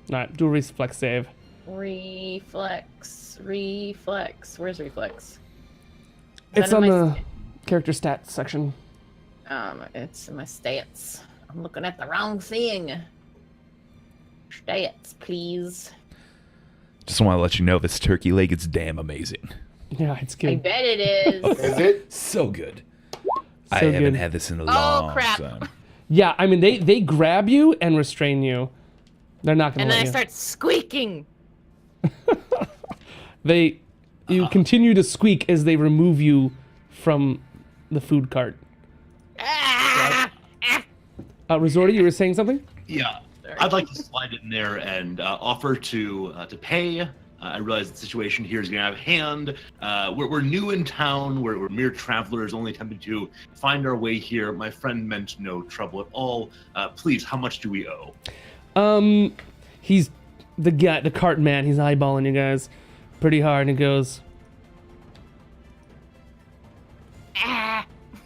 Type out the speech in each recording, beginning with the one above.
Alright, do a reflex save. Reflex. Where's reflex? It's on the character stats section. It's in my stats. I'm looking at the wrong thing. Stats, please. Just want to let you know this turkey leg is damn amazing. Yeah, it's good. I bet it is. Is it? So good. So I haven't good. had this in a long crap. time. Yeah, I mean, they grab you and restrain you. They're not going And to then let I start squeaking. You continue to squeak as they remove you from the food cart. Resorty, you were saying something? Yeah, I'd like to slide in there and offer to pay. I realize the situation here is getting out of hand. We're new in town. We're mere travelers, only attempting to find our way here. My friend meant no trouble at all. Please, how much do we owe? He's the cart man. He's eyeballing you guys pretty hard and goes,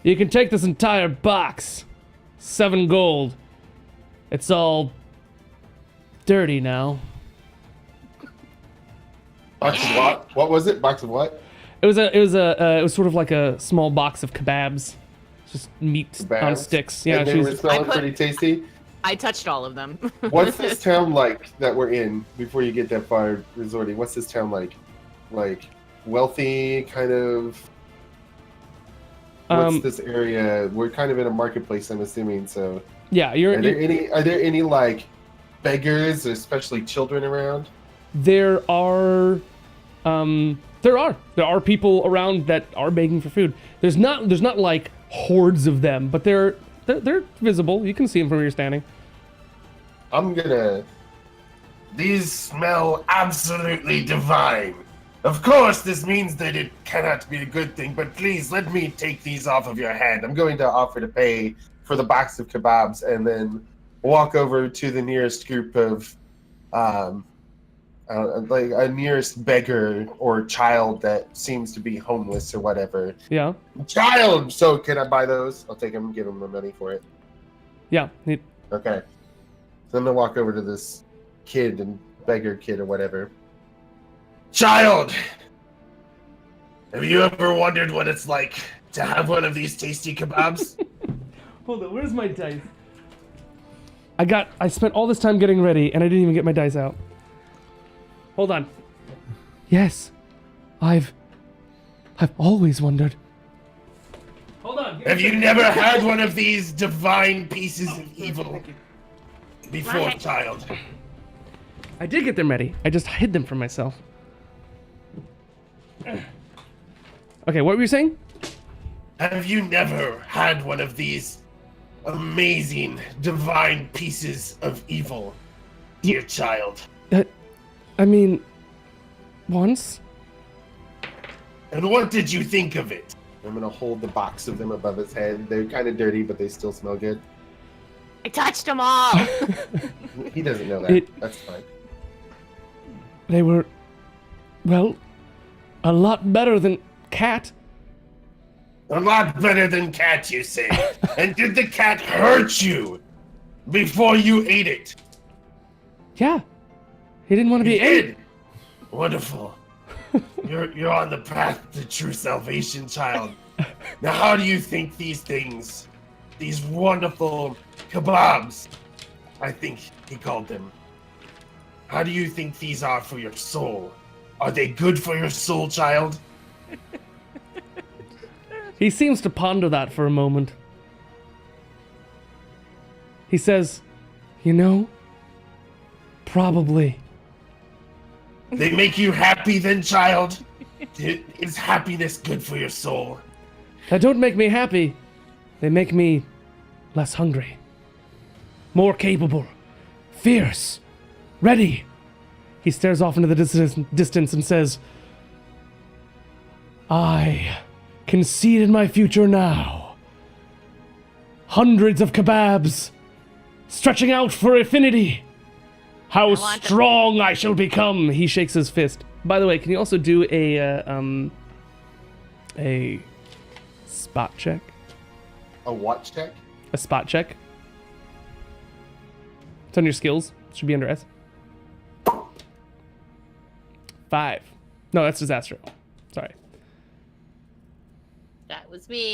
"You can take this entire box. 7 gold. It's all dirty now." Box of what? What was it? Box of what? It was sort of like a small box of kebabs, just meat on Kebabs? sticks. Yeah, And they were smelling pretty tasty. I touched all of them. What's this town like that we're in before you get that far, Resorty? What's this town like? Like wealthy, kind of. What's this area? We're kind of in a marketplace, I'm assuming. So yeah, are there any like beggars, especially children around? There are people around that are begging for food. There's not like hordes of them, but they're visible. You can see them from where you're standing. These smell absolutely divine. Of course, this means that it cannot be a good thing, but please let me take these off of your hand. I'm going to offer to pay for the box of kebabs and then walk over to the nearest group of, like a nearest beggar or child that seems to be homeless or whatever. Yeah. Child! So can I buy those? I'll take them and give them the money for it. Yeah. Okay. So I'm going to walk over to this kid and beggar kid or whatever. Child! Have you ever wondered what it's like to have one of these tasty kebabs? Hold on, where's my dice? I spent all this time getting ready and I didn't even get my dice out. Hold on. Yes. I've always wondered. Hold on. Have you never had one of these divine pieces of evil before, child? I did get them ready. I just hid them from myself. Okay, what were you saying? Have you never had one of these amazing divine pieces of evil, dear child? I mean, once. And what did you think of it? I'm gonna hold the box of them above his head. They're kind of dirty, but they still smell good. I touched them all. He doesn't know that. That's fine. They were, well, a lot better than cat. A lot better than cat, you say? And did the cat hurt you before you ate it? Yeah. He didn't want to be ate. Wonderful. You're on the path to true salvation, child. Now, how do you think these wonderful kebabs, I think he called them, how do you think these are for your soul? Are they good for your soul, child? He seems to ponder that for a moment. He says, probably. They make you happy then, child? Is happiness good for your soul? They don't make me happy. They make me less hungry. More capable. Fierce. Ready. He stares off into the distance and says, I can see it in my future now. Hundreds of kebabs, stretching out for infinity. How strong I shall become. He shakes his fist. By the way, can you also do a spot check? A watch check? A spot check. It's on your skills. It should be under S. 5. No, that's disaster. Sorry. That was me.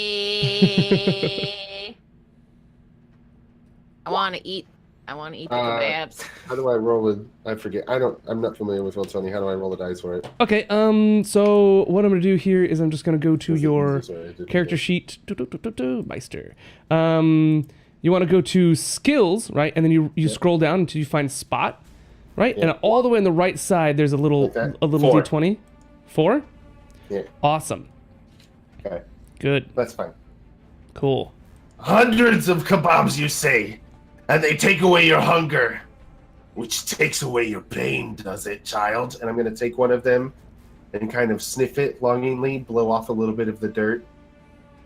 I want to eat the kebabs. How do I roll it? I forget. I'm not familiar with Roll20. How do I roll the dice for it? Okay, so what I'm going to do here is I'm just going to go to your Sorry, character sheet. Meister. You want to go to skills, right? And then you scroll down until you find spot, right? Yeah. And all the way on the right side, there's a little Okay. 4. D20. 4? Yeah. Awesome. Okay. Good. That's fine. Cool. Hundreds of kebabs, you say, and they take away your hunger, which takes away your pain, does it, child? And I'm going to take one of them and kind of sniff it longingly, blow off a little bit of the dirt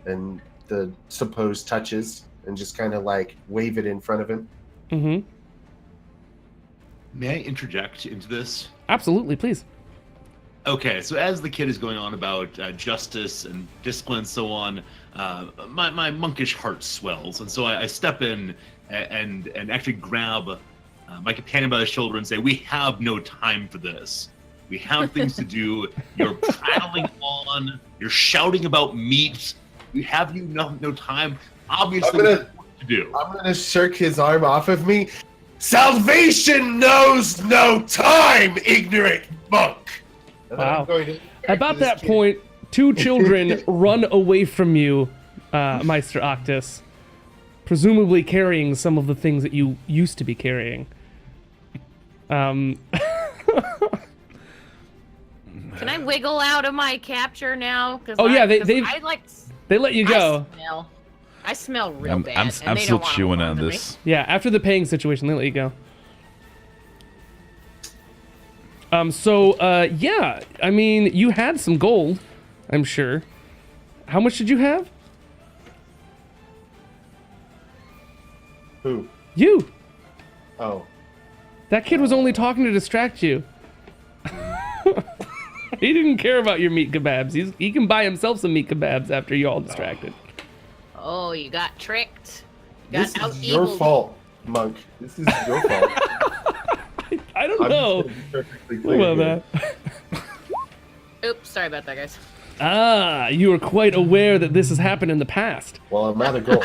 and the supposed touches, and just kind of like wave it in front of him. Mm-hmm. May I interject into this? Absolutely, please. Okay, so as the kid is going on about justice and discipline and so on, my monkish heart swells, and so I step in and actually grab my companion by the shoulder and say, "We have no time for this. We have things to do. You're prattling on. You're shouting about meat. We have no time. Obviously, we have work to do." I'm going to shirk his arm off of me. Salvation knows no time, ignorant monk. And then I'm Wow. going to About this that kid. point, 2 children run away from you, Meister Octus, presumably carrying some of the things that you used to be carrying. Can I wiggle out of my capture now? Oh, yeah, they let you go. I smell real I'm, bad. I'm, and I'm they still don't wanna chewing hold on to me. this. Yeah, after the paying situation, they let you go. Yeah, I mean, you had some gold, I'm sure. How much did you have? Who? You! Oh. That kid was only talking to distract you. He didn't care about your meat kebabs. He can buy himself some meat kebabs after you all distracted. Oh, you got tricked. You got This is your out-eagled. fault, Monk. This is your fault. I don't I'm know. just gonna be perfectly What clear about here. that? Oops, sorry about that, guys. Ah, you are quite aware that this has happened in the past. Well, I'm out of gold.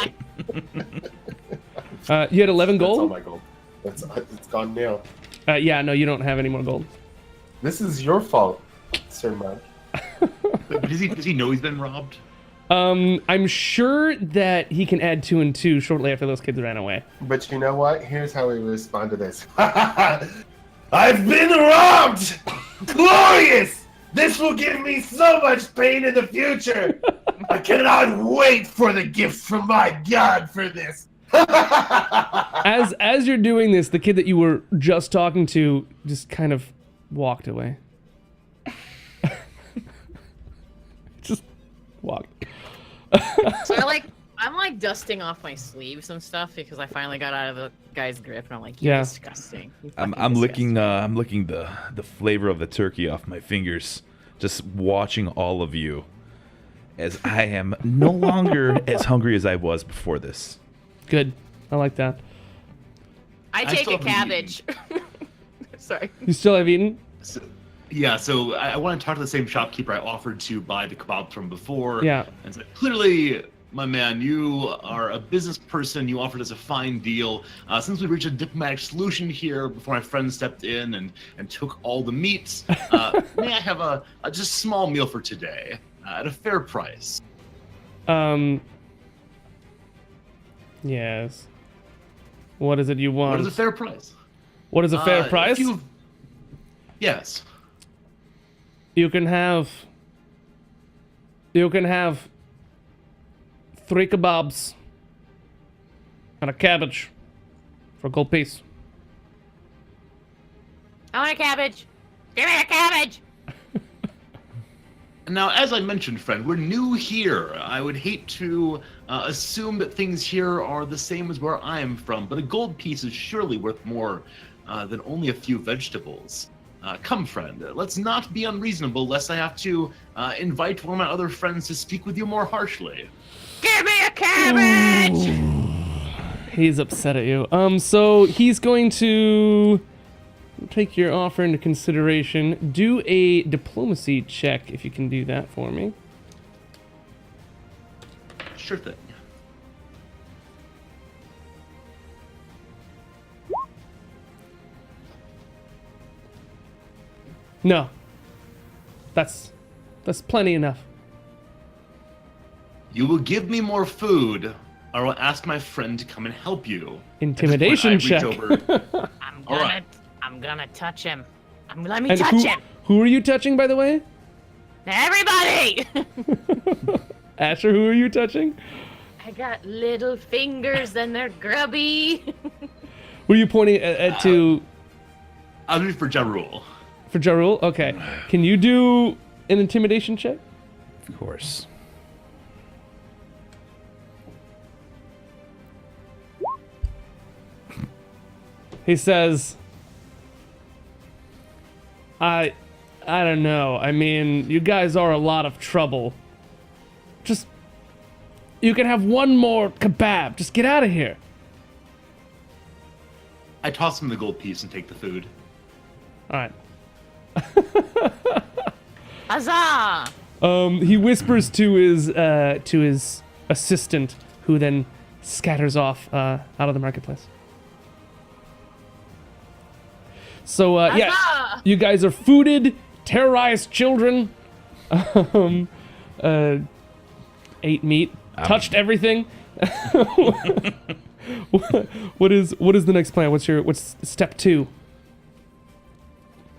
You had 11 That's all gold? my gold. It's gone now. Yeah, no, you don't have any more gold. This is your fault, Sir Monk. But does he know he's been robbed? I'm sure that he can add 2 and 2 shortly after those kids ran away. But you know what? Here's how we respond to this. I've been robbed! Glorious! This will give me so much pain in the future! I cannot wait for the gifts from my god for this! As you're doing this, the kid that you were just talking to just kind of walked away. Just walked. So I'm like dusting off my sleeves and stuff because I finally got out of the guy's grip and I'm like, you're Yeah. disgusting. You're I'm fucking licking disgusting." I'm licking the flavor of the turkey off my fingers, just watching all of you, as I am no longer as hungry as I was before this. Good. I like that. I I take still a haven't cabbage. Sorry. You still have eaten? So I want to talk to the same shopkeeper I offered to buy the kebab from before. Yeah. And said, clearly, my man, you are a business person. You offered us a fine deal. Since we reached a diplomatic solution here before my friend stepped in and took all the meats, may I have a just small meal for today at a fair price? Yes. What is it you want? What is a fair price? What is a fair price? Yes. You can have 3 kebabs and a cabbage for a gold piece. I want a cabbage. Give me a cabbage. Now, as I mentioned, friend, we're new here. I would hate to assume that things here are the same as where I am from, but a gold piece is surely worth more than only a few vegetables. Come, friend, let's not be unreasonable, lest I have to invite one of my other friends to speak with you more harshly. Give me a cabbage. He's upset at you. So he's going to take your offer into consideration. Do a diplomacy check if you can do that for me. Sure thing. No. That's plenty enough. You will give me more food, or I will ask my friend to come and help you. Intimidation check. I'm gonna touch him. Let me And touch him. who are you touching, by the way? Everybody! Asher, who are you touching? I got little fingers and they're grubby. Who are you pointing at to? I'll do it for Jarul. For Jarul? Okay. Can you do an intimidation check? Of course. He says, I don't know. I mean, you guys are a lot of trouble. Just, you can have one more kebab. Just get out of here. I toss him the gold piece and take the food. All right. Huzzah! He whispers to his assistant, who then scatters off out of the marketplace. So yeah, Huzzah! you guys are fooded, terrorized children, ate meat, touched everything. What is the next plan? What's step 2?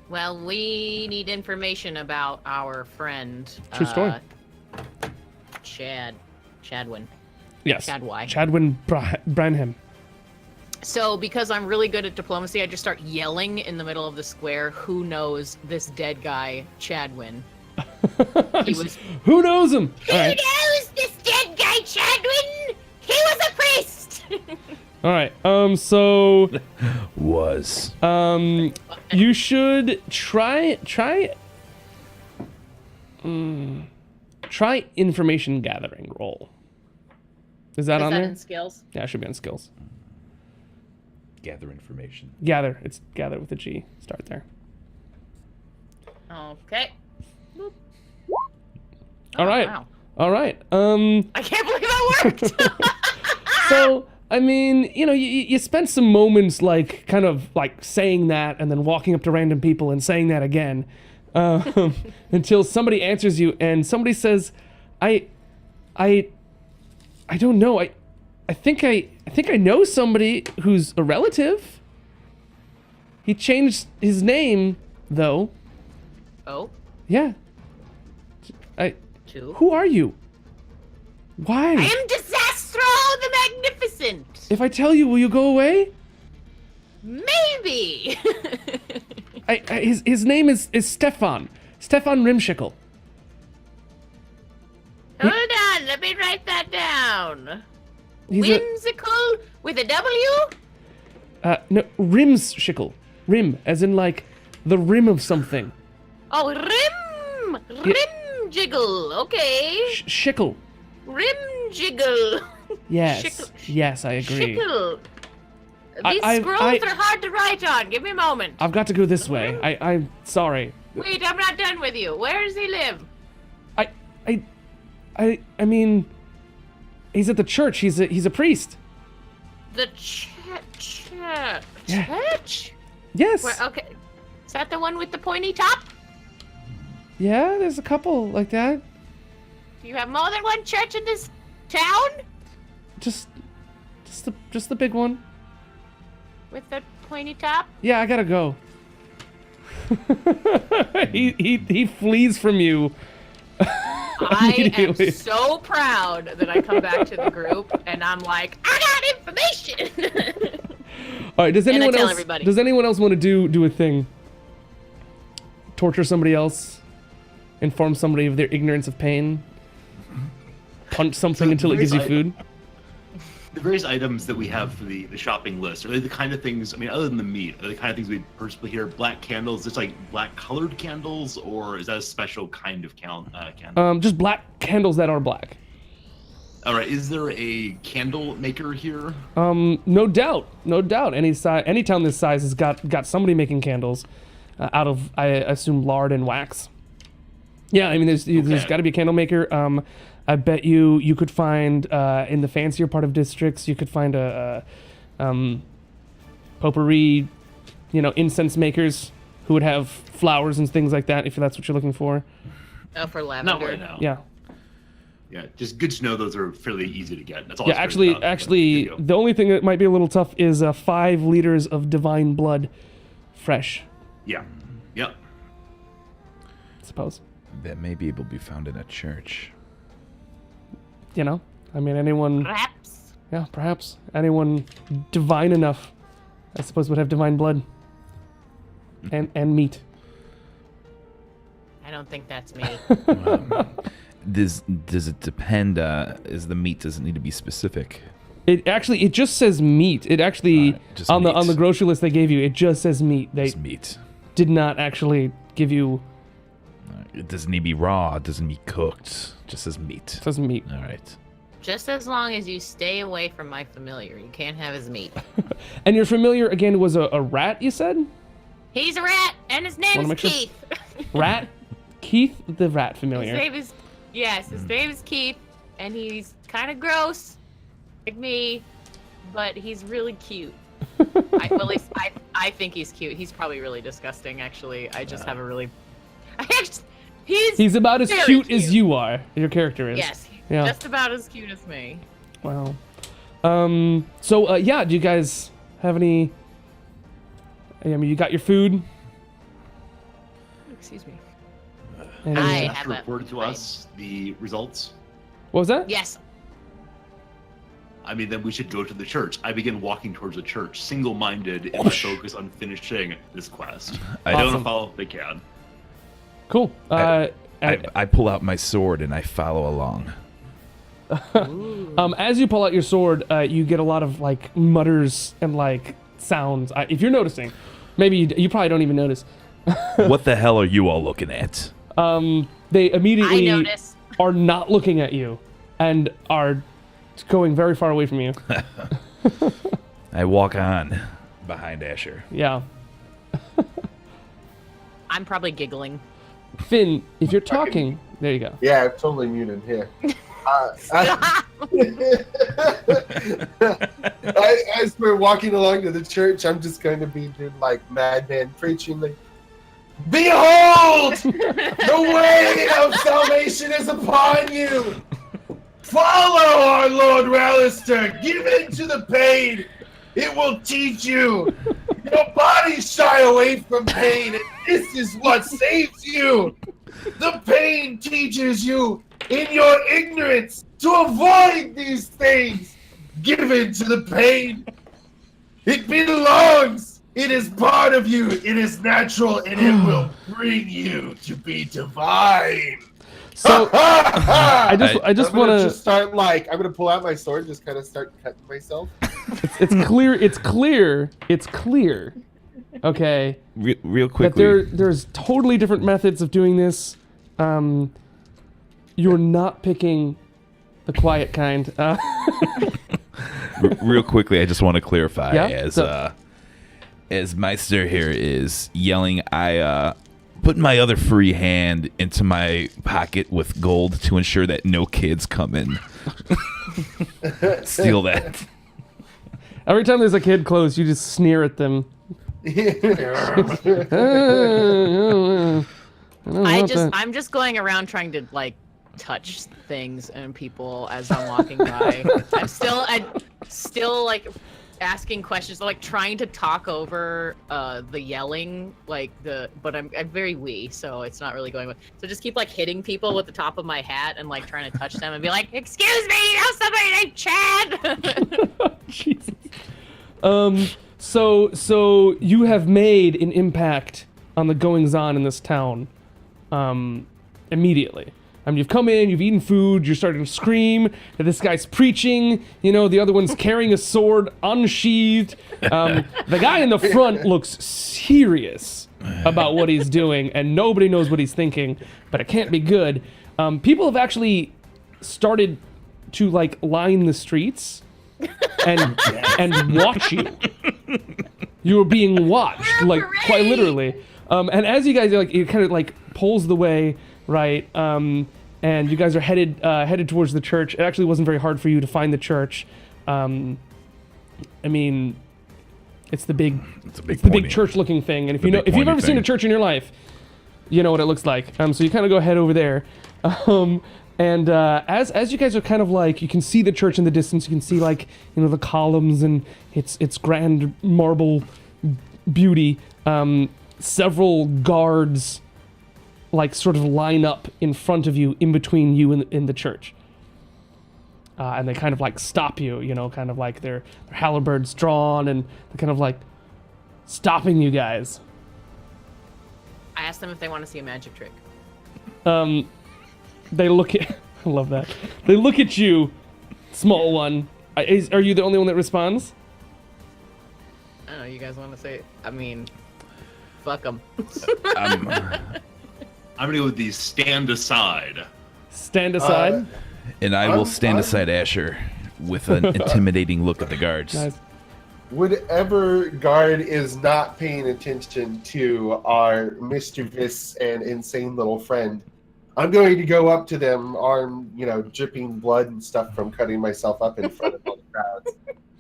Well, we need information about our friend. True story. Chadwin. Yes. Chadwai. Chadwin Branham. So, because I'm really good at diplomacy, I just start yelling in the middle of the square, who knows this dead guy, Chadwin? He was... Who knows him? Who knows this dead guy, Chadwin? He was a priest! All right. So Was. you should try information gathering roll. Is that on there? in skills? Yeah, it should be on skills. Gather information. Gather. It's gather with a G. Start there. Okay. Boop. All right. Wow. All right. I can't believe that worked! So, I mean, you know, you spent some moments like kind of like saying that and then walking up to random people and saying that again until somebody answers you and somebody says, I don't know. I think I know somebody who's a relative. He changed his name though. Oh, Yeah. two. Who are you? Why? I am Disastro the Magnificent! If I tell you, will you go away? Maybe! His name is Stefan Rimschickle. Hold on, let me write that down. He's a Whimsical with a W? no, Rimschickle. Rim, as in like the rim of something. Oh, rim! Rim jiggle, okay. Shickle. Rim jiggle. Yes. Shickle. Yes, I agree. Shickle. These I- scrolls I- are hard to write on. Give me a moment. I've got to go this way. I'm sorry. Wait, I'm not done with you. Where does he live? I mean, he's at the church. He's a priest. The church. Yeah. Church? Yes. Where, okay. Is that the one with the pointy top? Yeah, there's a couple like that. Do you have more than one church in this town? Just the big one. With the pointy top? Yeah, I gotta go. he flees from you. I am Immediately. so proud that I come back to the group and I'm like, I got information. All right. Does And I anyone tell else? everybody. Does anyone else want to do a thing? Torture somebody else? Inform somebody of their ignorance of pain? Punch something So until it gives you various food? The various items that we have for the shopping list, are they the kind of things, I mean, other than the meat, are they the kind of things we personally hear? Black candles, just like black colored candles, or is that a special kind of candle? Just black candles that are black. All right. Is there a candle maker here? No doubt. Any town this size has got somebody making candles out of, I assume, lard and wax. Yeah, I mean, there's got to be a candle maker. I bet you could find in the fancier part of districts, you could find a potpourri, incense makers who would have flowers and things like that, if that's what you're looking for. Oh, for lavender. Not right now. Yeah. Yeah, just good to know those are fairly easy to get. That's all. Yeah, actually, the only thing that might be a little tough is 5 liters of divine blood, fresh. Yeah. Yep. I suppose. That may be able to be found in a church. I mean, anyone. Perhaps. Yeah, perhaps anyone divine enough, I suppose, would have divine blood. And meat. I don't think that's me. Does it depend? Is the meat doesn't need to be specific? It just says meat. It actually just on meat. the grocery list they gave you, it just says meat. They Just meat. did not actually give you. It doesn't need to be raw. It doesn't need to be cooked. It just says meat. It says meat. All right. Just as long as you stay away from my familiar, you can't have his meat. And your familiar again was a rat, you said? He's a rat, and his name Wanna is make sure- Keith. Rat? Keith the rat His familiar. name is his name is Keith, and he's kind of gross, like me, but he's really cute. At least I think he's cute. He's probably really disgusting, actually. I just have a really. He's He's about as very cute as you are. Your character is. Yes, Yeah. just about as cute as me. Wow. So yeah, do you guys have any? I mean, you got your food. Excuse me. And, I You have have to a- report to us the results. what was that? Yes. I mean, then we should go to the church. I begin walking towards the church, single-minded in my focus on finishing this quest. I Awesome. don't follow if they can. Cool. I pull out my sword and I follow along. As you pull out your sword, you get a lot of like mutters and like sounds. If you're noticing, maybe you probably don't even notice. What the hell are you all looking at? They immediately I notice. are not looking at you and are going very far away from you. I walk on behind Asher. Yeah. I'm probably giggling. Finn, if you're talking, there you go. Yeah, I'm totally muted here. As we're walking along to the church, I'm just going to be doing like madman preaching, like, behold, the way of salvation is upon you. Follow our Lord Ralister. Give in to the pain. It will teach you. Your body shy away from pain, and this is what saves you. The pain teaches you in your ignorance to avoid these things. Give in to the pain. It belongs. It is part of you. It is natural, and it will bring you to be divine. So I just I'm gonna want just start like I'm gonna pull out my sword, and just kind of start cutting myself. It's clear. Okay. Real That quickly. there's totally different methods of doing this. You're not picking the quiet kind. Real quickly, I just want to clarify Yeah? as Meister here is yelling, I put my other free hand into my pocket with gold to ensure that no kids come in. Steal that. Every time there's a kid close, you just sneer at them. I'm just going around trying to like touch things and people as I'm walking by. I'm still like asking questions, like trying to talk over the yelling, but I'm very wee, so it's not really going well. So just keep like hitting people with the top of my hat and like trying to touch them and be like, "Excuse me, you know somebody named Chad?" Jesus. So you have made an impact on the goings on in this town, immediately. I mean, you've come in, you've eaten food, you're starting to scream that this guy's preaching, the other one's carrying a sword unsheathed. The guy in the front looks serious about what he's doing, and nobody knows what he's thinking, but it can't be good. People have actually started to like line the streets and watch you. You were being watched, like quite literally. And as you guys are like, it kind of like pulls the way, right? And you guys are headed towards the church. It actually wasn't very hard for you to find the church. I mean, it's the big church-looking thing. And if you've ever seen a church in your life, you know what it looks like. So you kind of go head over there. And as you guys are kind of like, you can see the church in the distance. You can see like, the columns and its grand marble beauty. Several guards like sort of line up in front of you, in between you and the church. And they kind of like stop you, kind of like their halberds drawn, and they're kind of like stopping you guys. I asked them if they want to see a magic trick. They look at, I love that. They look at you, small one. Are you the only one that responds? I don't know, you guys want to say, I mean, fuck them. I'm gonna go with the stand aside. Stand aside? And I will stand aside Asher with an intimidating look at the guards. Nice. Whatever guard is not paying attention to our mischievous and insane little friend, I'm going to go up to them, arm, dripping blood and stuff from cutting myself up in front of all the crowds.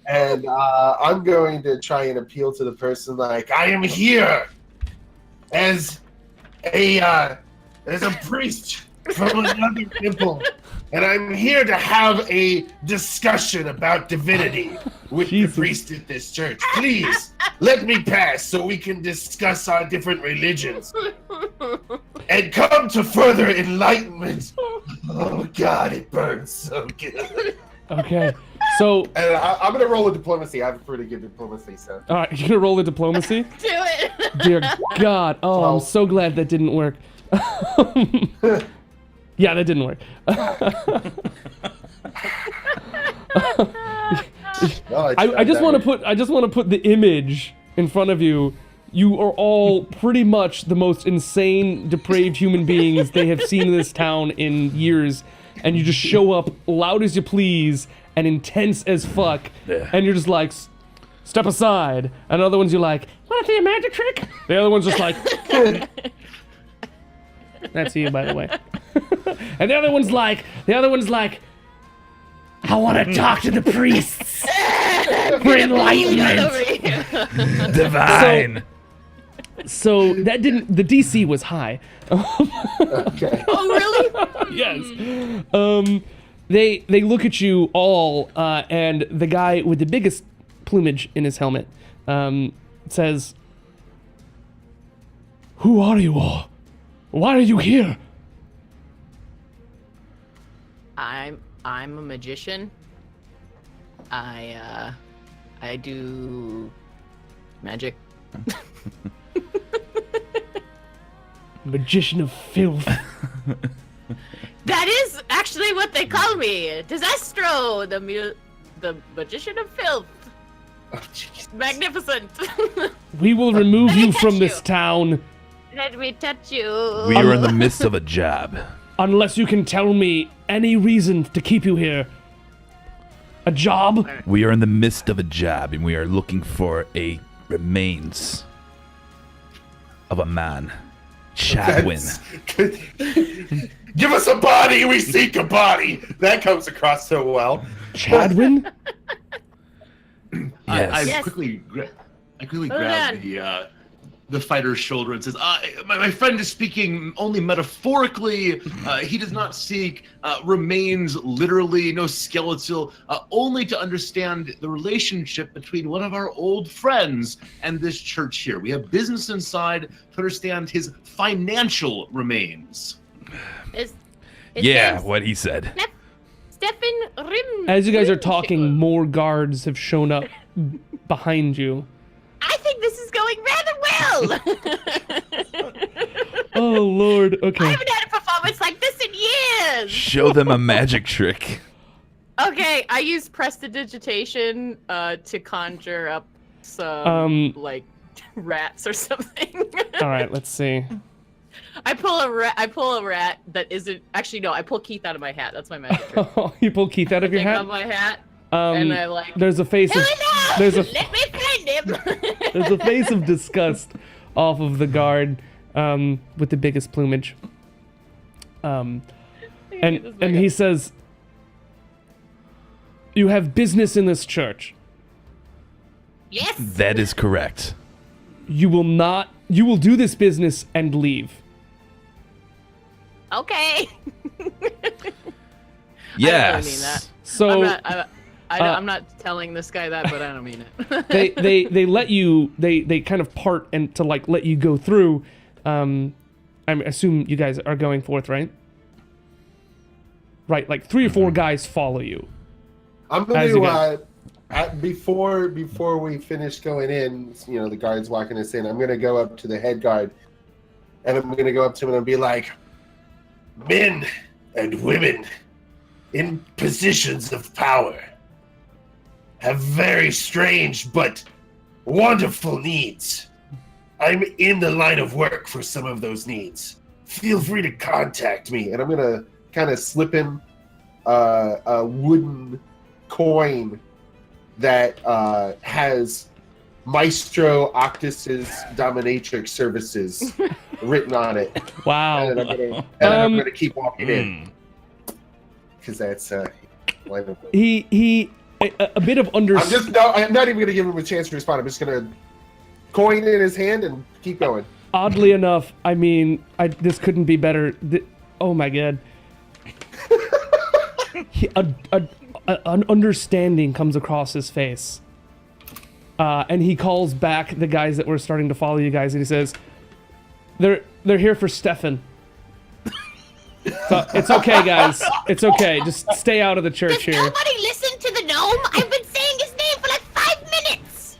And I'm going to try and appeal to the person like, I am here as a priest from another temple. And I'm here to have a discussion about divinity with the priest at this church. Please, let me pass so we can discuss our different religions and come to further enlightenment. Oh God, it burns so good. Okay, so... And I'm going to roll a diplomacy. I have a pretty good diplomacy, so... All right, you're going to roll a diplomacy? Do it! Dear God. Oh, I'm so glad that didn't work. Yeah, that didn't work. I just want to put the image in front of you. You are all pretty much the most insane, depraved human beings they have seen in this town in years, and you just show up loud as you please and intense as fuck, and you're just like, step aside. And other ones you're like, want to see a magic trick? The other one's just like, that's you, by the way. And the other one's like, I want to talk to the priests for enlightenment. Divine. So that didn't. The DC was high. Okay. Oh, really? Yes. They look at you all, and the guy with the biggest plumage in his helmet says, "Who are you all? Why are you here?" I'm a magician. I do magic. Magician of filth. That is actually what they call me. Disastro, the magician of filth. Oh, jeez. Magnificent. We will remove you from touch this you. town Let me touch you. We are in the midst of a job. unless you can tell me any reason to keep you here. A job? We are in the midst of a job, and we are looking for a remains of a man. Chadwin. Give us a body, we seek a body. That comes across so well. Chadwin? Yes. Yes. I quickly grab the fighter's shoulder and says, my friend is speaking only metaphorically. He does not seek remains literally, no skeletal, only to understand the relationship between one of our old friends and this church here. We have business inside to understand his financial remains. Yeah, what he said. Stefan Rim. As you guys are talking, more guards have shown up behind you. I think this is going rather well. Oh, Lord. Okay. I haven't had a performance like this in years. Show them a magic trick. Okay, I use prestidigitation to conjure up some like rats or something. All right, let's see. I pull a rat that isn't actually no. I pull Keith out of my hat. That's my magic trick. You pull Keith out of your Take hat. off my hat, and I like. There's a face of Helena! there's a Let me find him. there's a face of disgust off of the guard with the biggest plumage. And he says, "You have business in this church. Yes. That is correct. You will do this business and leave." Okay. Yes. I don't mean that. So I'm not telling this guy that, but I don't mean it. they let you they kind of part and to like let you go through. I assume you guys are going forth, right? Right, like 3 or 4 guys follow you. I'm going to before we finish going in, you know, the guards walking us in. I'm going to go up to the head guard, and I'm going to go up to him and be like, Men and women in positions of power have very strange but wonderful needs. I'm in the line of work for some of those needs. Feel free to contact me. and I'm going to kind of slip him a wooden coin that has Maestro Octus's dominatrix services written on it. Wow. And I'm gonna keep walking in because that's line of work. He a bit of I'm not even gonna give him a chance to respond. I'm just gonna coin in his hand and keep going. Oddly enough, I mean, this couldn't be better. Oh my god. An understanding comes across his face. And he calls back the guys that were starting to follow you guys, and he says, They're here for Stefan. So it's okay, guys. It's okay. Just stay out of the church here." Nobody listen to the gnome. I've been saying his name for like 5 minutes.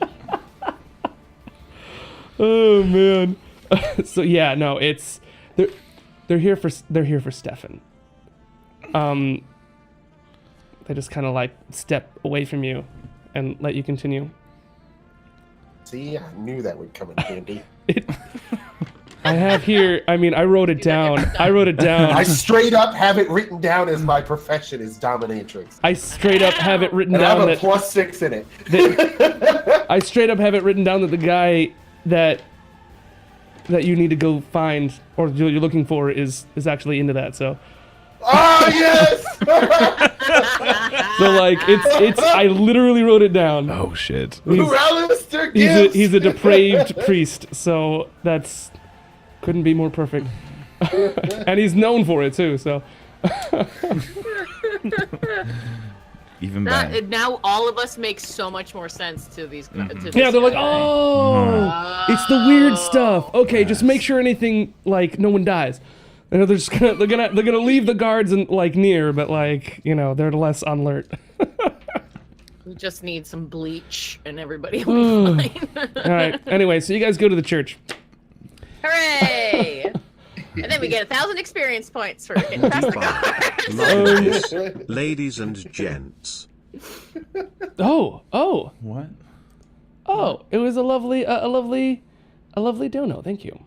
Oh man. So yeah, no, it's they're here for Stefan. They just kind of like step away from you and let you continue. See, I knew that would come in handy. I have here. I mean, I wrote it down. I straight up have it written down as my profession is dominatrix. I straight up have it written And I down have a that +6 in it. I straight up have it written down that the guy that you need to go find or you're looking for is actually into that. So. Oh yes! So like it's I literally wrote it down. Oh shit. He's a depraved priest, so that's couldn't be more perfect. And he's known for it too, so Even bad. Now all of us make so much more sense to these. To this yeah, they're like, guy. oh, it's the weird stuff. Okay, just make sure anything like no one dies. You know, they're gonna leave the guards and like near, but like you know they're less on alert. We just need some bleach and everybody will be fine. All right. Anyway, so you guys go to the church. Hooray! And then we get 1,000 experience points for getting past the guards. Ladies and gents. Oh. What? Oh, it was a lovely dono. Thank you.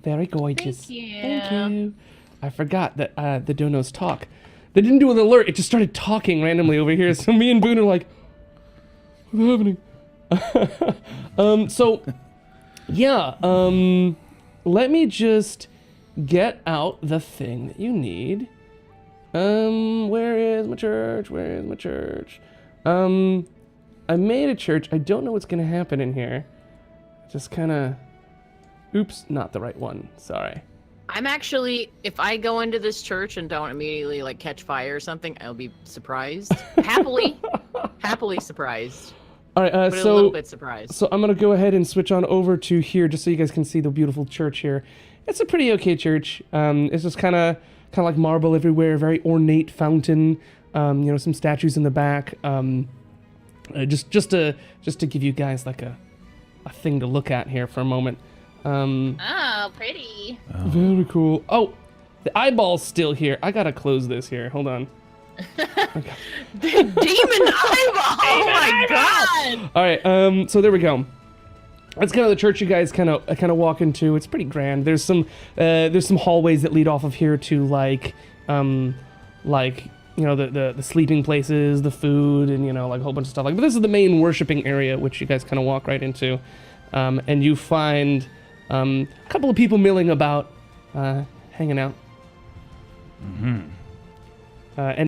Very gorgeous. Thank you. I forgot that the donos talk. They didn't do an alert. It just started talking randomly over here. So me and Boone are like, what's happening? So, yeah. Let me just get out the thing that you need. Where is my church? I made a church. I don't know what's gonna happen in here. Just kind of. Oops, not the right one. Sorry. I'm actually, if I go into this church and don't immediately like catch fire or something, I'll be surprised. happily surprised. All right, But a little bit surprised. So I'm gonna go ahead and switch on over to here, just so you guys can see the beautiful church here. It's a pretty okay church. It's just kind of like marble everywhere, very ornate fountain. You know, some statues in the back. Just to give you guys like a thing to look at here for a moment. Oh, pretty. Very cool. Oh, the eyeball's still here. I gotta close this here. Hold on. Demon eyeball! Oh my god! All right. So there we go. That's kind of the church you guys kind of walk into. It's pretty grand. There's some hallways that lead off of here to like the sleeping places, the food, and like a whole bunch of stuff. But this is the main worshiping area, which you guys kind of walk right into, and you find a couple of people milling about, hanging out. Mm-hmm. And